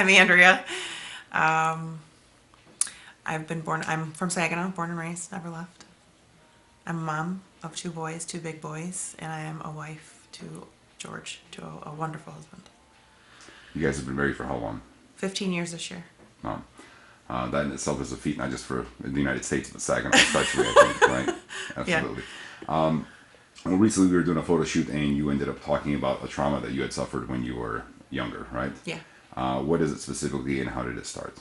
I'm Andrea. I'm from Saginaw, born and raised, never left. I'm a mom of two boys, two big boys, and I am a wife to George, to a wonderful husband. You guys have been married for how long? 15 years this year. Um, that in itself is a feat, not just for the United States, but Saginaw especially, I think, right? Yeah. Absolutely. Well, recently we were doing a photo shoot, and you ended up talking about a trauma that you had suffered when you were younger, right? Yeah. What is it specifically, and how did it start?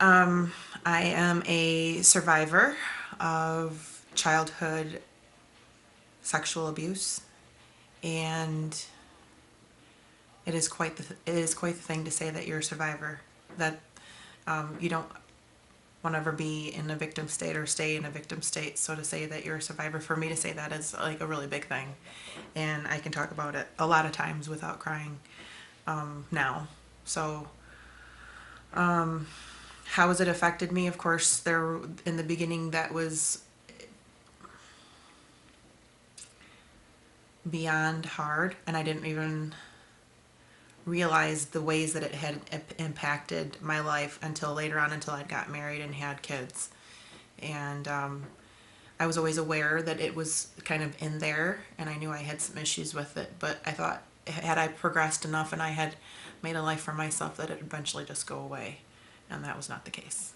I am a survivor of childhood sexual abuse, and it is quite the thing to say that you're a survivor. That you don't want to ever be in a victim state or stay in a victim state. So to say that you're a survivor, for me to say that is like a really big thing, and I can talk about it a lot of times without crying now. So how has it affected me? Of course, there in the beginning that was beyond hard, and I didn't even realize the ways that it had impacted my life until later on, until I got married and had kids. And I was always aware that it was kind of in there, and I knew I had some issues with it, but I thought had I progressed enough and I had made a life for myself that it would eventually just go away, and that was not the case.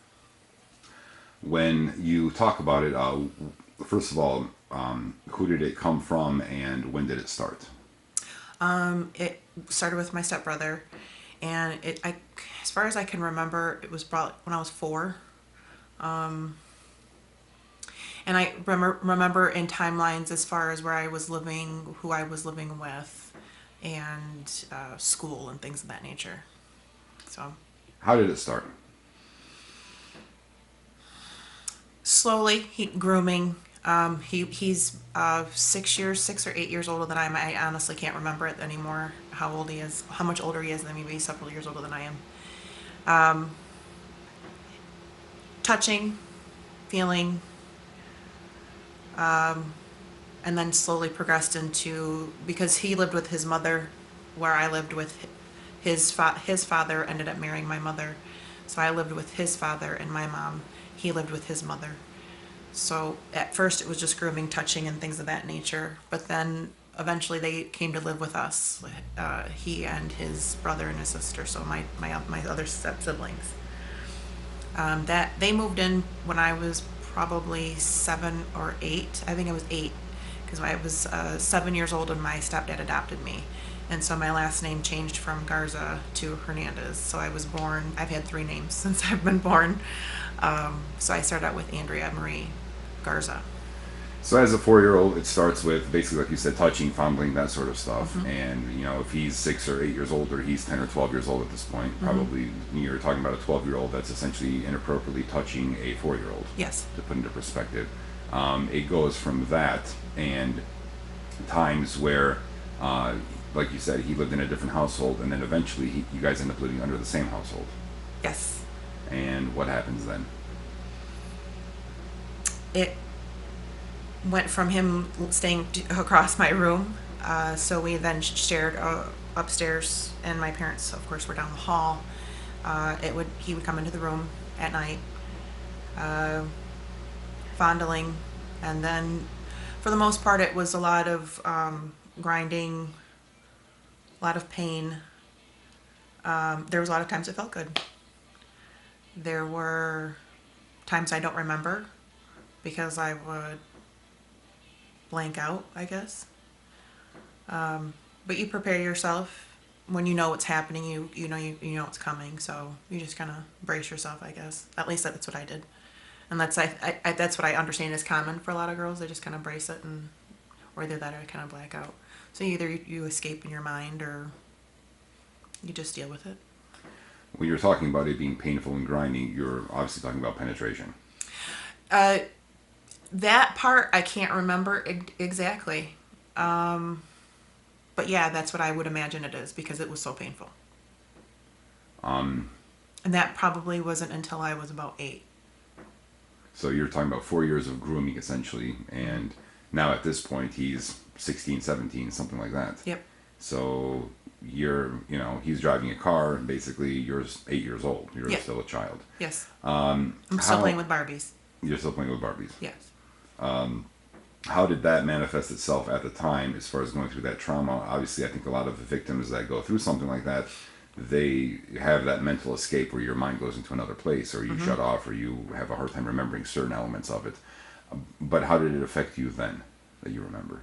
When you talk about it, first of all, who did it come from, and when did it start? It started with my stepbrother, and as far as I can remember, it was probably when I was 4. And I remember in timelines as far as where I was living, who I was living with, and school and things of that nature. So How did it start? slowly, grooming. He's 6 or 8 years older than I am. I honestly can't remember it anymore. How old he is, how much older he is than me. Maybe several years older than I am. Touching, feeling, and then slowly progressed into, because he lived with his mother, where I lived with his father ended up marrying my mother, so I lived with his father and my mom. He lived with his mother. So at first it was just grooming, touching, and things of that nature. But then eventually they came to live with us. He and his brother and his sister. So my other step siblings. That they moved in when I was probably 7 or 8. I think I was 8, because I was 7 years old when my stepdad adopted me, and so my last name changed from Garza to Hernandez. So I was born. I've had 3 names since I've been born. So I started out with Andrea Marie Garza. So as a 4-year-old, it starts with basically, like you said, touching, fondling, that sort of stuff. Mm-hmm. And if he's 6 or 8 years old, or he's 10 or 12 years old at this point, Mm-hmm. probably you're talking about a 12-year-old that's essentially inappropriately touching a 4-year-old. Yes. To put into perspective, it goes from that and times where, like you said, he lived in a different household, and then eventually you guys end up living under the same household. Yes. And what happens then? It went from him staying across my room. So we then shared upstairs, and my parents, of course, were down the hall. He would come into the room at night, fondling, and then for the most part it was a lot of grinding, a lot of pain. There was a lot of times it felt good. There were times I don't remember because I would blank out, I guess. But you prepare yourself when you know what's happening. You know it's coming, so you just kind of brace yourself, I guess. At least that's what I did, and that's what I understand is common for a lot of girls. They just kind of brace it, and or either that or kind of black out. So either you escape in your mind or you just deal with it. When you're talking about it being painful and grinding, you're obviously talking about penetration. Uh, that part I can't remember exactly. But yeah, that's what I would imagine it is because it was so painful. Um, And that probably wasn't until I was about 8. so you're talking about 4 years of grooming essentially, and now at this point he's 16, 17, something like that. Yep. So he's driving a car, and basically you're 8 years old. You're Yeah. still a child. Yes. I'm still playing with Barbies. You're still playing with Barbies. Yes. How did that manifest itself at the time as far as going through that trauma? Obviously, I think a lot of the victims that go through something like that, they have that mental escape where your mind goes into another place, or you shut off, or you have a hard time remembering certain elements of it. But how did it affect you then that you remember?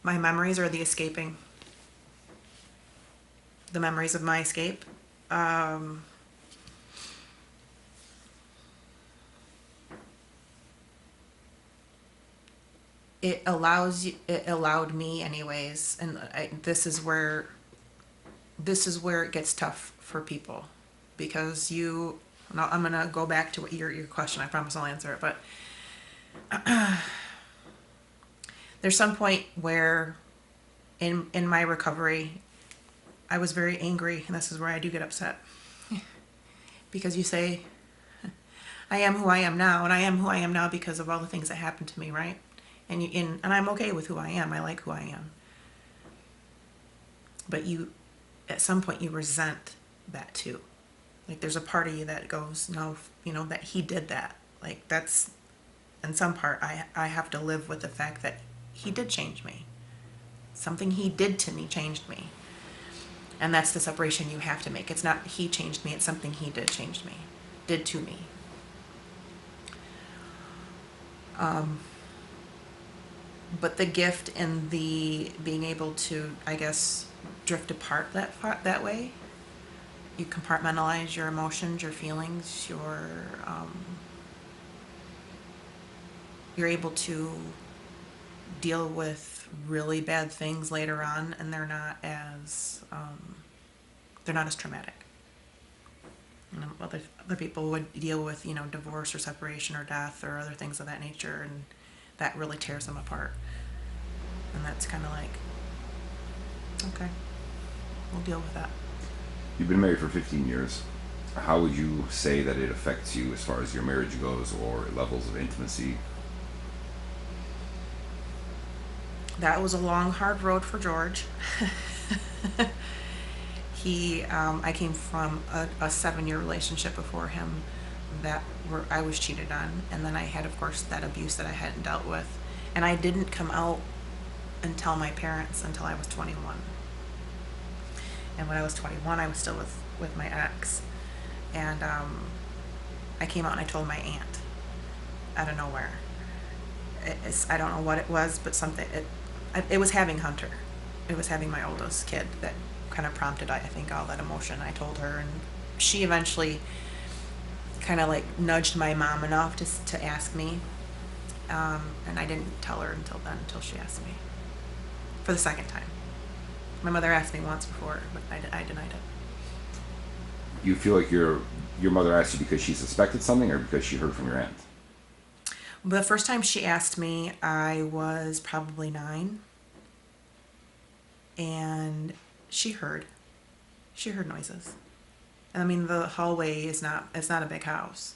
My memories are the escaping. The memories of my escape. It allowed me anyways, and this is where it gets tough for people, because now I'm gonna go back to what your question. I promise I'll answer it, but there's some point where in my recovery I was very angry, and this is where I do get upset, because you say I am who I am now, and I am who I am now because of all the things that happened to me, right? And I'm okay with who I am. I like who I am. But at some point you resent that too. Like, there's a part of you that goes, no, that he did that. Like, that's, in some part, I have to live with the fact that he did change me. Something he did to me changed me. And that's the separation you have to make. It's not he changed me, it's something he did to me. But the gift in the being able to, I guess, drift apart that way, you compartmentalize your emotions, your feelings, you're able to deal with really bad things later on, and they're not as traumatic. Other people would deal with divorce or separation or death or other things of that nature, and that really tears them apart. And that's kind of like, okay, we'll deal with that. You've been married for 15 years. How would you say that it affects you as far as your marriage goes, or levels of intimacy? That was a long, hard road for George. I came from a 7-year relationship before him where I was cheated on, and then I had, of course, that abuse that I hadn't dealt with, and I didn't come out and tell my parents until I was 21. And when I was 21, I was still with my ex, and I came out and I told my aunt out of nowhere. I don't know what it was, but it was having Hunter. It was having my oldest kid that kind of prompted, I think, all that emotion. I told her, and she eventually kind of like nudged my mom enough to ask me, and I didn't tell her until she asked me for the second time. My mother asked me once before, but I denied it. You feel like your mother asked you because she suspected something, or because she heard from your aunt? The first time she asked me, I was probably 9, and she heard noises. I mean, the hallway it's not a big house.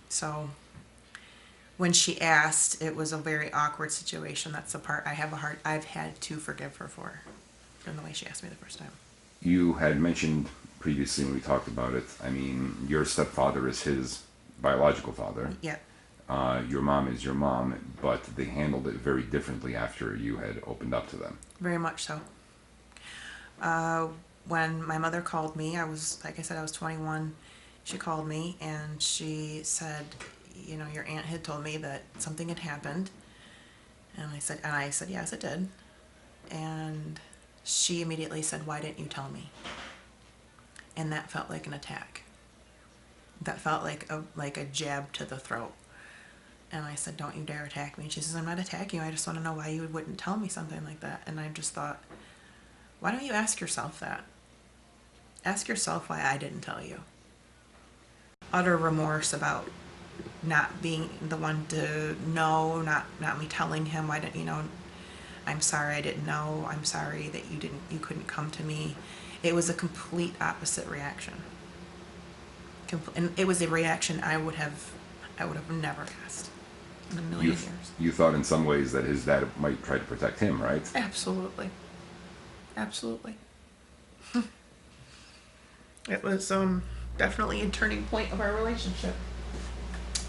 So when she asked, it was a very awkward situation. That's the part I've had to forgive her for, from the way she asked me the first time. You had mentioned previously when we talked about it, I mean, your stepfather is his biological father. Yeah. Your mom is your mom, but they handled it very differently after you had opened up to them. Very much so. When my mother called me, like I said, I was 21. She called me and she said, your aunt had told me that something had happened. And I said, yes, it did. And she immediately said, why didn't you tell me? And that felt like an attack. That felt like a jab to the throat. And I said, don't you dare attack me. And she says, I'm not attacking you. I just want to know why you wouldn't tell me something like that. And I just thought, why don't you ask yourself that? Ask yourself why I didn't tell you. Utter remorse about not being the one to know, not me telling him. Why didn't I'm sorry I didn't know. I'm sorry that you couldn't come to me. It was a complete opposite reaction. And it was a reaction I would have never asked. in a You million years. you thought in some ways that his dad might try to protect him, right? Absolutely. Absolutely. It was definitely a turning point of our relationship.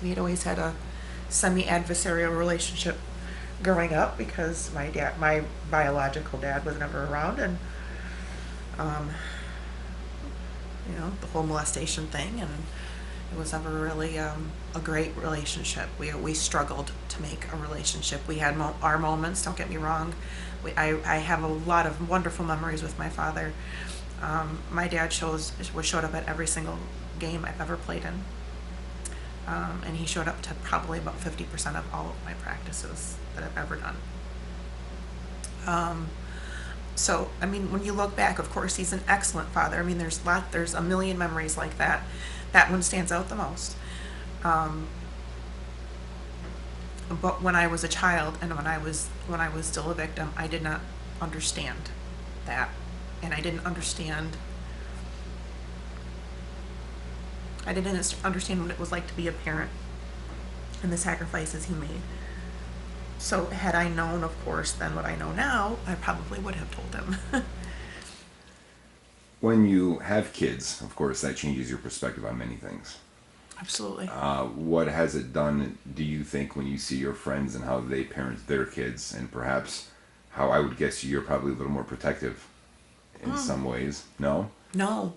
We had always had a semi-adversarial relationship growing up because my biological dad was never around, and um, the whole molestation thing, and it was never really a great relationship. We struggled to make a relationship. We had our moments. Don't get me wrong. I have a lot of wonderful memories with my father. My dad showed up at every single game I've ever played in, and he showed up to probably about 50% of all of my practices that I've ever done. So, I mean, when you look back, of course, he's an excellent father. I mean, there's a million memories like that. That one stands out the most. Um, but when I was a child and when I was still a victim, I did not understand that, and I didn't understand what it was like to be a parent and the sacrifices he made. So had I known, of course, then what I know now, I probably would have told him. When you have kids, of course, that changes your perspective on many things. Absolutely. What has it done, do you think, when you see your friends and how they parent their kids, and perhaps how I would guess you're probably a little more protective in some ways? No? No.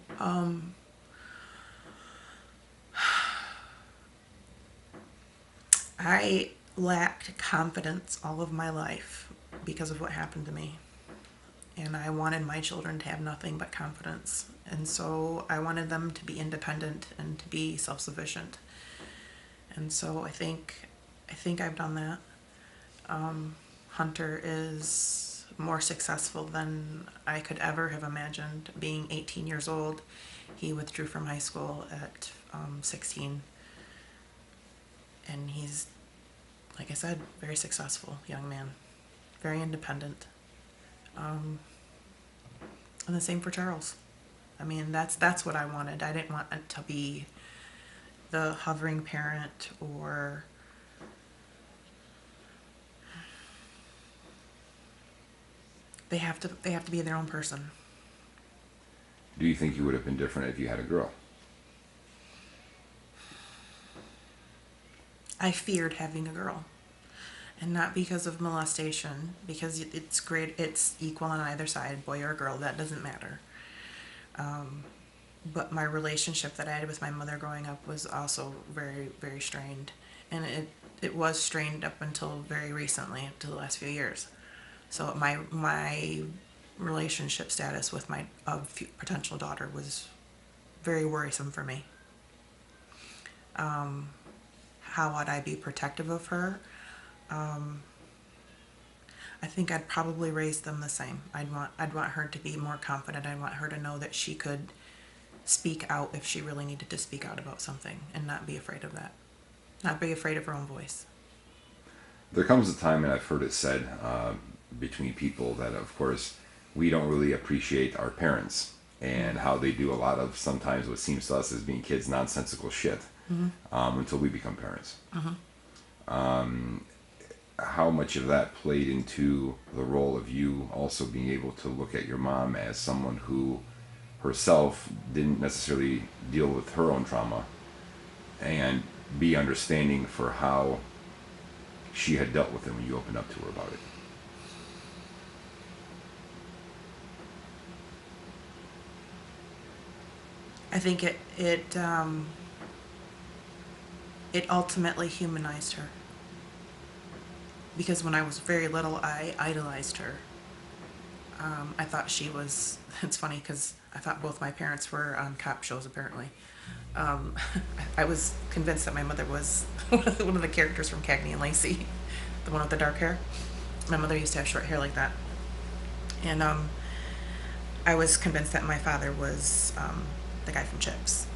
I lacked confidence all of my life because of what happened to me. And I wanted my children to have nothing but confidence. And so I wanted them to be independent and to be self-sufficient. And so I think I've done that. Hunter is more successful than I could ever have imagined. Being 18 years old, he withdrew from high school at 16. And he's, like I said, very successful young man, very independent. And the same for Charles. I mean, that's what I wanted. I didn't want it to be the hovering parent, or they have to be their own person. Do you think you would have been different if you had a girl? I feared having a girl, and not because of molestation, because it's great, it's equal on either side, boy or girl, that doesn't matter. But my relationship that I had with my mother growing up was also very, very strained, and it was strained up until very recently, up to the last few years. So my relationship status with my potential daughter was very worrisome for me. How would I be protective of her? I think I'd probably raise them the same. I'd want her to be more confident. I'd want her to know that she could speak out if she really needed to speak out about something, and not be afraid of that. Not be afraid of her own voice. There comes a time, and I've heard it said between people, that of course we don't really appreciate our parents and how they do a lot of sometimes what seems to us as being kids nonsensical shit until we become parents. How much of that played into the role of you also being able to look at your mom as someone who herself didn't necessarily deal with her own trauma, and be understanding for how she had dealt with it when you opened up to her about it? I think it ultimately humanized her, because when I was very little, I idolized her. I thought she was. It's funny because I thought both my parents were on cop shows. Apparently, um, I was convinced that my mother was one of the characters from Cagney and Lacey, the one with the dark hair. My mother used to have short hair like that, and I was convinced that my father was the guy from Chips,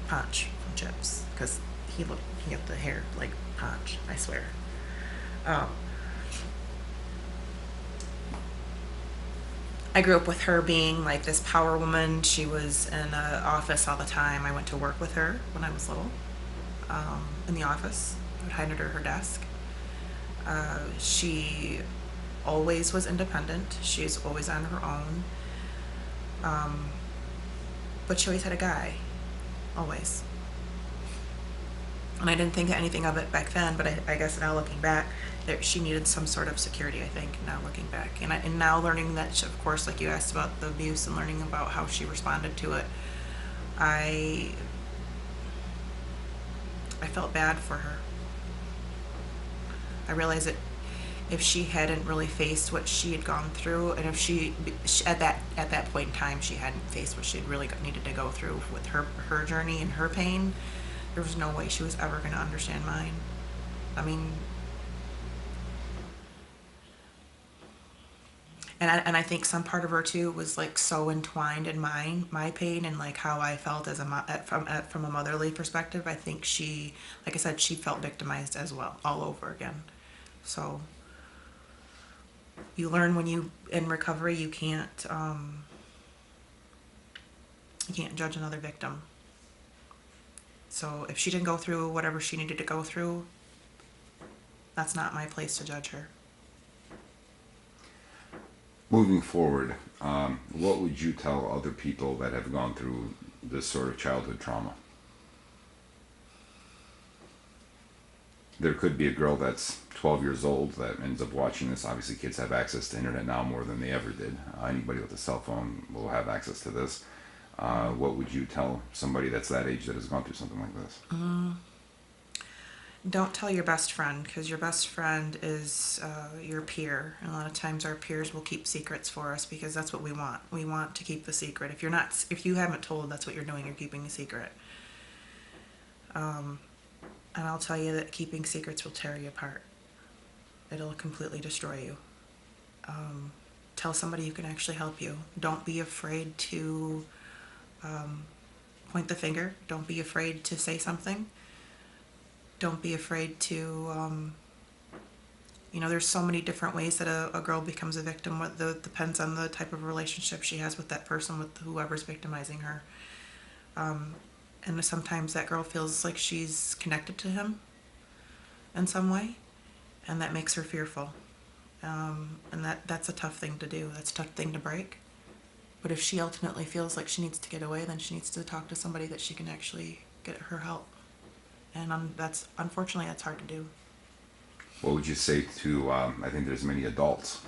Ponch from Chips, because he had the hair like Ponch. I swear. Um, I grew up with her being like this power woman. She was in the office all the time. I went to work with her when I was little, in the office. would hide under her desk. She always was independent. She's always on her own. Um, but she always had a guy. Always. And I didn't think anything of it back then, but I guess now looking back, she needed some sort of security, I think, now looking back. And now learning that, of course, like you asked about the abuse and learning about how she responded to it, I felt bad for her. I realized that if she hadn't really faced what she had gone through, and if she at that point in time she hadn't faced what she had really needed to go through with her journey and her pain, there was no way she was ever going to understand mine. I mean, and I think some part of her too was like so entwined in my pain and like how I felt as from a motherly perspective. I think she, like I said, she felt victimized as well, all over again. So you learn when you in recovery, you can't judge another victim. So if she didn't go through whatever she needed to go through, that's not my place to judge her. Moving forward, what would you tell other people that have gone through this sort of childhood trauma? There could be a girl that's 12 years old that ends up watching this. Obviously, kids have access to internet now more than they ever did. Anybody with a cell phone will have access to this. What would you tell somebody that's that age that has gone through something like this? Don't tell your best friend, because your best friend is your peer. And a lot of times our peers will keep secrets for us because that's what we want. We want to keep the secret. If you haven't told, that's what you're doing. You're keeping a secret. And I'll tell you that keeping secrets will tear you apart. It'll completely destroy you. Tell somebody who can actually help you. Don't be afraid to point the finger. Don't be afraid to say something. Don't be afraid to, there's so many different ways that a girl becomes a victim. Depends on the type of relationship she has with that person, with whoever's victimizing her. And sometimes that girl feels like she's connected to him in some way, and that makes her fearful. And that's a tough thing to do. That's a tough thing to break. But if she ultimately feels like she needs to get away, then she needs to talk to somebody that she can actually get her help. And unfortunately that's hard to do. What would you say to, I think there's many adults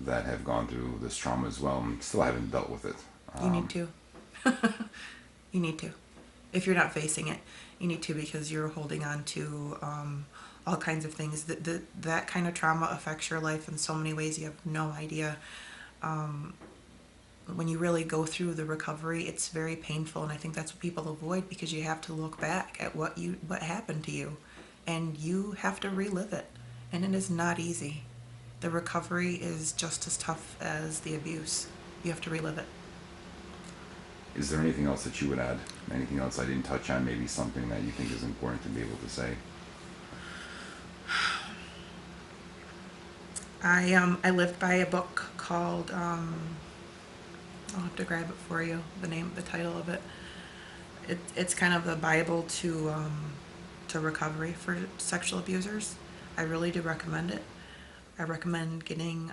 that have gone through this trauma as well and still haven't dealt with it. You need to. You need to. If you're not facing it, you need to, because you're holding on to all kinds of things. That kind of trauma affects your life in so many ways you have no idea. When you really go through the recovery, it's very painful, and I think that's what people avoid, because you have to look back at what happened to you, and you have to relive it, and it is not easy. The recovery is just as tough as the abuse. You have to relive it. Is there anything else that you would add? Anything else I didn't touch on? Maybe something that you think is important to be able to say? I lived by a book called I'll have to grab it for you. The title of it. It's kind of the Bible to recovery for sexual abusers. I really do recommend it. I recommend getting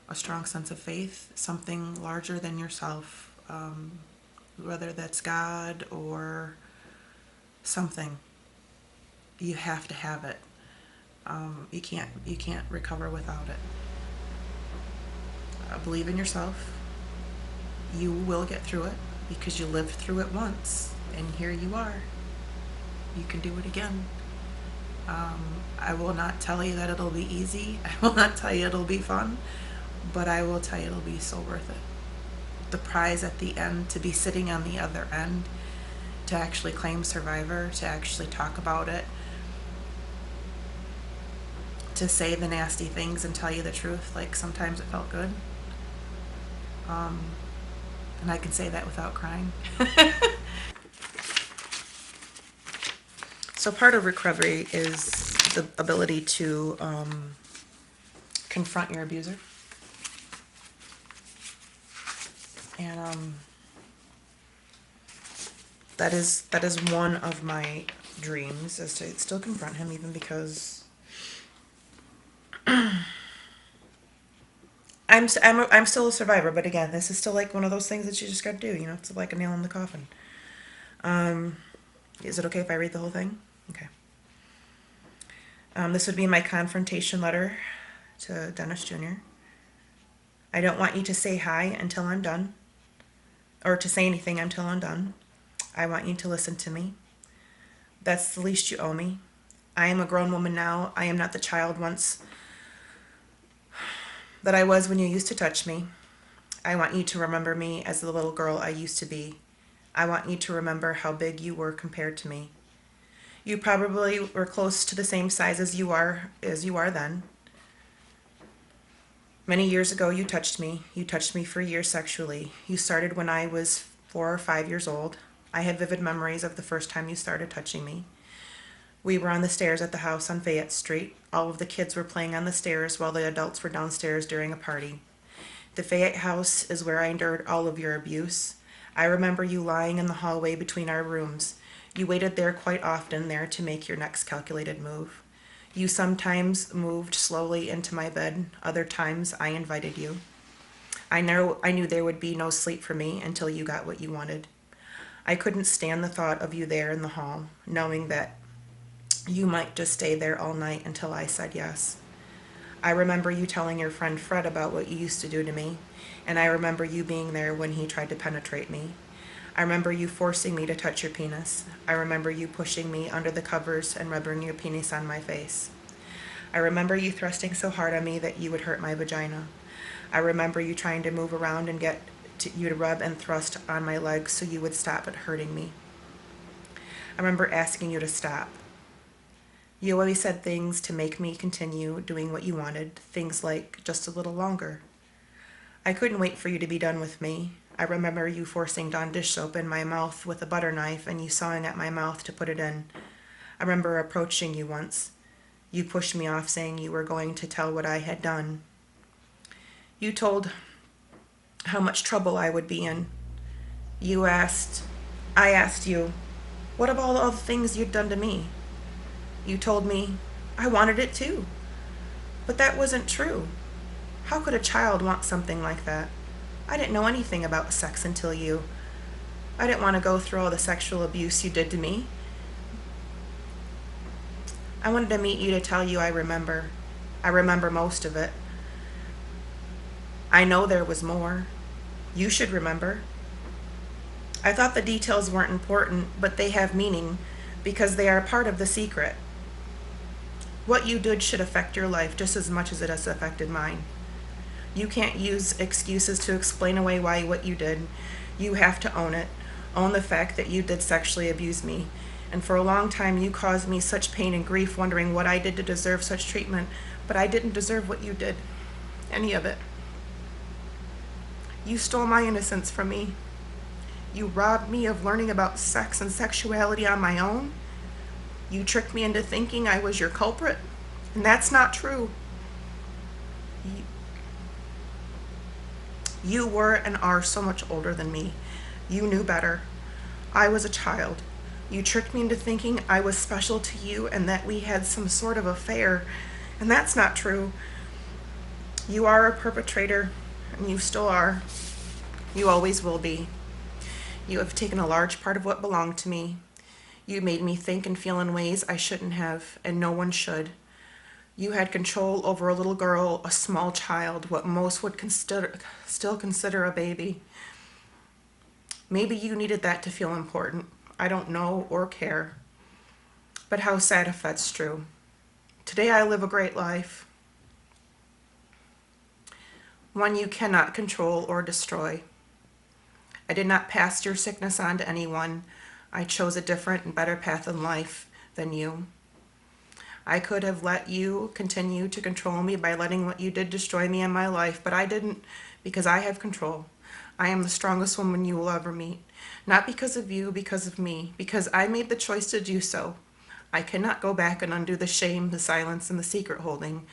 a strong sense of faith, something larger than yourself, whether that's God or something. You have to have it. You can't recover without it. Believe in yourself. You will get through it, because you lived through it once, and here you are. You can do it again. I will not tell you that it'll be easy. I will not tell you it'll be fun, but I will tell you it'll be so worth it. The prize at the end, to be sitting on the other end, to actually claim survivor, to actually talk about it, to say the nasty things and tell you the truth. Like, sometimes it felt good. And I can say that without crying. So part of recovery is the ability to confront your abuser. And that is one of my dreams is to still confront him, even because I'm still a survivor. But again, this is still like one of those things that you just got to do. It's like a nail in the coffin. Is it okay if I read the whole thing? Okay. This would be my confrontation letter to Dennis Jr. I don't want you to say hi until I'm done, or to say anything until I'm done. I want you to listen to me. That's the least you owe me. I am a grown woman now. I am not the child once that I was when you used to touch me. I want you to remember me as the little girl I used to be. I want you to remember how big you were compared to me. You probably were close to the same size as you are then. Many years ago you touched me. You touched me for years sexually. You started when I was 4 or 5 years old. I have vivid memories of the first time you started touching me. We were on the stairs at the house on Fayette Street. All of the kids were playing on the stairs while the adults were downstairs during a party. The Fayette house is where I endured all of your abuse. I remember you lying in the hallway between our rooms. You waited there quite often there to make your next calculated move. You sometimes moved slowly into my bed. Other times I invited you. I knew there would be no sleep for me until you got what you wanted. I couldn't stand the thought of you there in the hall, knowing that you might just stay there all night until I said yes. I remember you telling your friend Fred about what you used to do to me, and I remember you being there when he tried to penetrate me. I remember you forcing me to touch your penis. I remember you pushing me under the covers and rubbing your penis on my face. I remember you thrusting so hard on me that you would hurt my vagina. I remember you trying to move around and get you to rub and thrust on my legs so you would stop it hurting me. I remember asking you to stop. You always said things to make me continue doing what you wanted, things like just a little longer. I couldn't wait for you to be done with me. I remember you forcing Dawn dish soap in my mouth with a butter knife and you sawing at my mouth to put it in. I remember approaching you once. You pushed me off saying you were going to tell what I had done. You told how much trouble I would be in. I asked you, what about all the things you'd done to me? You told me I wanted it too. But that wasn't true. How could a child want something like that? I didn't know anything about sex until you. I didn't want to go through all the sexual abuse you did to me. I wanted to meet you to tell you I remember. I remember most of it. I know there was more. You should remember. I thought the details weren't important, but they have meaning because they are part of the secret. What you did should affect your life just as much as it has affected mine. You can't use excuses to explain away why what you did. You have to own it. Own the fact that you did sexually abuse me. And for a long time you caused me such pain and grief wondering what I did to deserve such treatment, but I didn't deserve what you did. Any of it. You stole my innocence from me. You robbed me of learning about sex and sexuality on my own. You tricked me into thinking I was your culprit, and that's not true. You were and are so much older than me. You knew better. I was a child. You tricked me into thinking I was special to you and that we had some sort of affair, and that's not true. You are a perpetrator, and you still are. You always will be. You have taken a large part of what belonged to me. You made me think and feel in ways I shouldn't have, and no one should. You had control over a little girl, a small child, what most would still consider a baby. Maybe you needed that to feel important. I don't know or care. But how sad if that's true. Today I live a great life. One you cannot control or destroy. I did not pass your sickness on to anyone. I chose a different and better path in life than you. I could have let you continue to control me by letting what you did destroy me in my life, but I didn't because I have control. I am the strongest woman you will ever meet. Not because of you, because of me, because I made the choice to do so. I cannot go back and undo the shame, the silence, and the secret holding,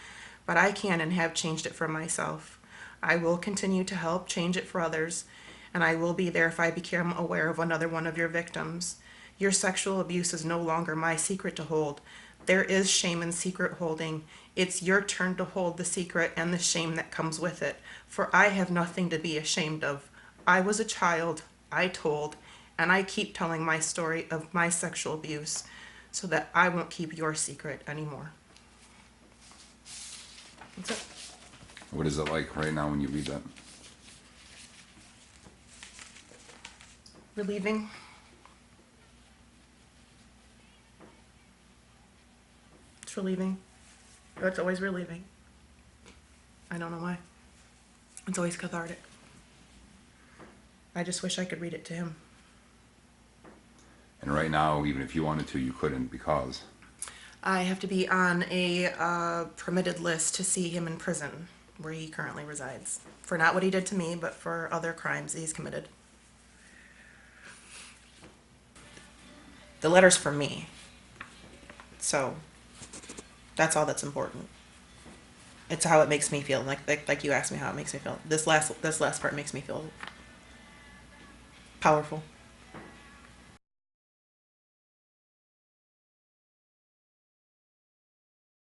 but I can and have changed it for myself. I will continue to help change it for others, and I will be there if I become aware of another one of your victims. Your sexual abuse is no longer my secret to hold. There is shame in secret holding. It's your turn to hold the secret and the shame that comes with it. For I have nothing to be ashamed of. I was a child, I told, and I keep telling my story of my sexual abuse so that I won't keep your secret anymore. That's it. What is it like right now when you read that? Relieving. It's relieving. It's always relieving. I don't know why. It's always cathartic. I just wish I could read it to him. And right now, even if you wanted to, you couldn't because. I have to be on a permitted list to see him in prison, where he currently resides. For not what he did to me, but for other crimes that he's committed. The letter's for me. So, that's all that's important. It's how it makes me feel. Like you asked me how it makes me feel. This last part makes me feel powerful.